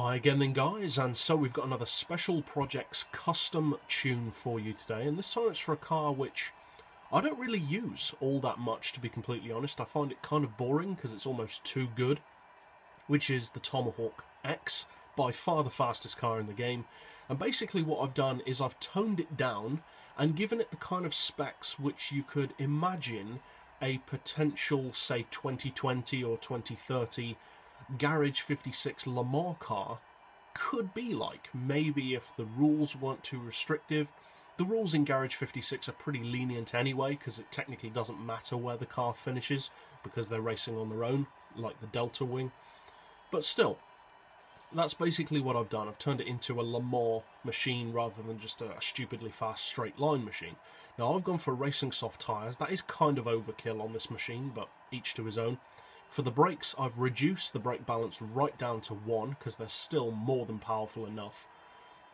Hi again then guys, and so we've got another Special Projects custom tune for you today, and this time it's for a car which I don't really use all that much, to be completely honest. I find it kind of boring because it's almost too good, which is the Tomahawk X, by far the fastest car in the game. And basically what I've done is I've toned it down and given it the kind of specs which you could imagine a potential, say, 2020 or 2030 Garage 56 LeMans car could be like. Maybe if the rules weren't too restrictive. The rules in Garage 56 are pretty lenient anyway, because it technically doesn't matter where the car finishes because they're racing on their own, like the Delta Wing. But still, that's basically what I've done. I've turned it into a LeMans machine rather than just a stupidly fast straight line machine. Now I've gone for racing soft tyres. That is kind of overkill on this machine, but each to his own. For the brakes, I've reduced the brake balance right down to 1 because they're still more than powerful enough.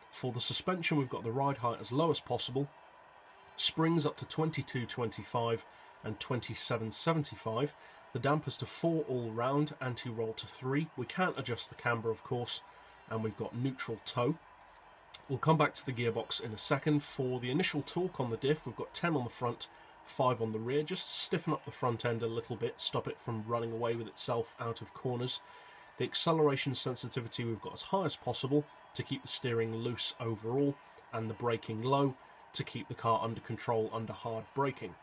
For the suspension, we've got the ride height as low as possible, springs up to 22.25 and 27.75, the dampers to 4 all round, anti-roll to 3. We can't adjust the camber, of course, and we've got neutral toe. We'll come back to the gearbox in a second. For the initial torque on the diff, we've got 10 on the front, 5 on the rear, just to stiffen up the front end a little bit, stop it from running away with itself out of corners. The acceleration sensitivity we've got as high as possible to keep the steering loose overall, and the braking low to keep the car under control under hard braking.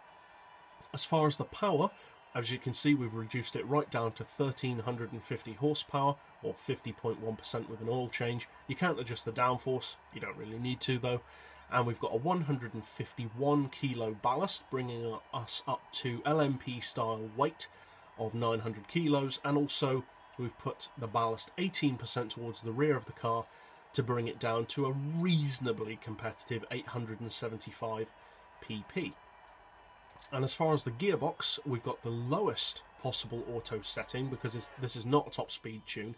As far as the power, as you can see, we've reduced it right down to 1350 horsepower, or 50.1% with an oil change. You can't adjust the downforce, you don't really need to though. And we've got a 151 kilo ballast, bringing us up to LMP style weight of 900 kilos, and also we've put the ballast 18% towards the rear of the car to bring it down to a reasonably competitive 875 pp. And as far as the gearbox, we've got the lowest possible auto setting because this is not a top speed tune.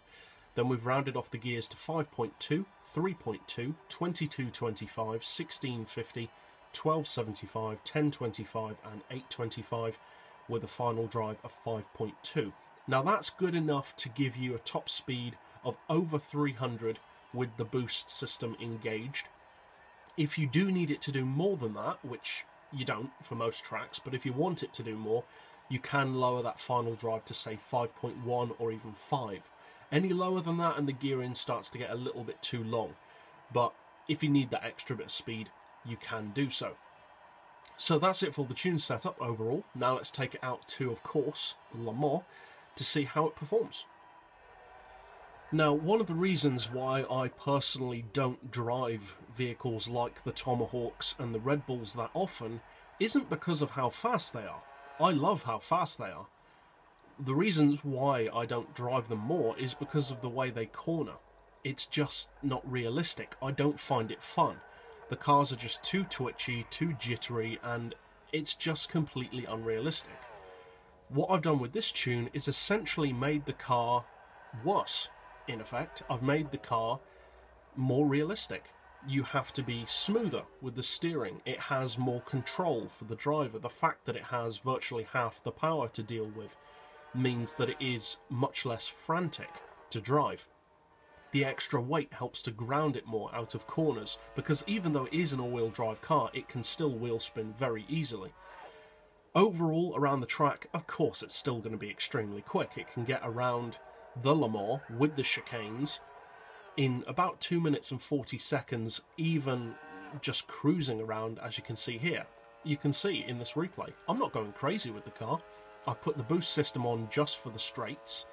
Then we've rounded off the gears to 5.2, 3.2, 22.25, 16.50, 12.75, 10.25 and 8.25 with a final drive of 5.2. Now that's good enough to give you a top speed of over 300 with the boost system engaged. If you do need it to do more than that, which you don't for most tracks, but if you want it to do more, you can lower that final drive to say 5.1 or even 5. Any lower than that and the gearing starts to get a little bit too long. But if you need that extra bit of speed, you can do so. So that's it for the tune setup overall. Now let's take it out to, of course, the LeMans to see how it performs. Now, one of the reasons why I personally don't drive vehicles like the Tomahawks and the Red Bulls that often isn't because of how fast they are. I love how fast they are. The reasons why I don't drive them more is because of the way they corner. It's just not realistic. I don't find it fun. The cars are just too twitchy, too jittery, and it's just completely unrealistic. What I've done with this tune is essentially made the car worse. In effect, I've made the car more realistic. You have to be smoother with the steering. It has more control for the driver. The fact that it has virtually half the power to deal with means that it is much less frantic to drive. The extra weight helps to ground it more out of corners, because even though it is an all-wheel drive car, it can still wheel spin very easily. Overall, around the track, of course it's still going to be extremely quick. It can get around the LeMans with the chicanes in about 2 minutes and 40 seconds, even just cruising around, as you can see here. You can see in this replay, I'm not going crazy with the car. I've put the boost system on just for the straights,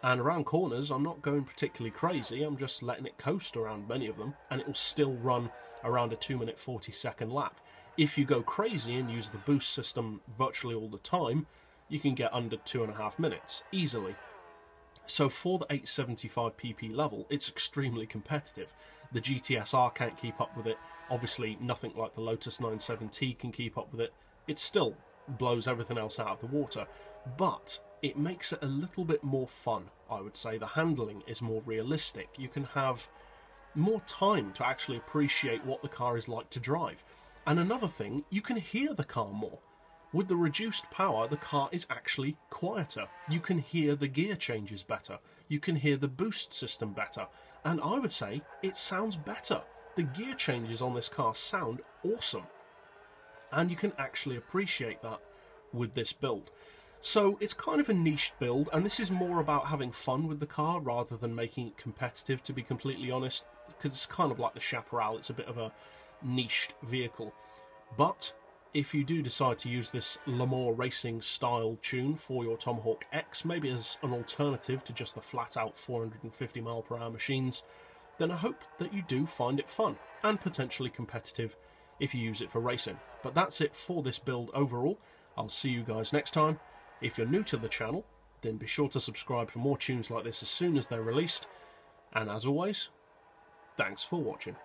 and around corners I'm not going particularly crazy. I'm just letting it coast around many of them, and it will still run around a 2 minute 40 second lap. If you go crazy and use the boost system virtually all the time, you can get under 2.5 minutes easily. So for the 875 pp level, it's extremely competitive. The GTSR can't keep up with it. Obviously nothing like the Lotus 97T can keep up with it. It still blows everything else out of the water, but it makes it a little bit more fun, I would say. The handling is more realistic. You can have more time to actually appreciate what the car is like to drive. And another thing, you can hear the car more. With the reduced power, the car is actually quieter. You can hear the gear changes better. You can hear the boost system better. and I would say it sounds better. The gear changes on this car sound awesome, and you can actually appreciate that with this build. So it's kind of a niche build, and this is more about having fun with the car rather than making it competitive, to be completely honest, because it's kind of like the Chaparral. It's a bit of a niched vehicle. But if you do decide to use this LeMans racing style tune for your Tomahawk X, maybe as an alternative to just the flat out 450 mph machines, then I hope that you do find it fun and potentially competitive if you use it for racing. But that's it for this build overall. I'll see you guys next time. If you're new to the channel, then be sure to subscribe for more tunes like this as soon as they're released. And as always, thanks for watching.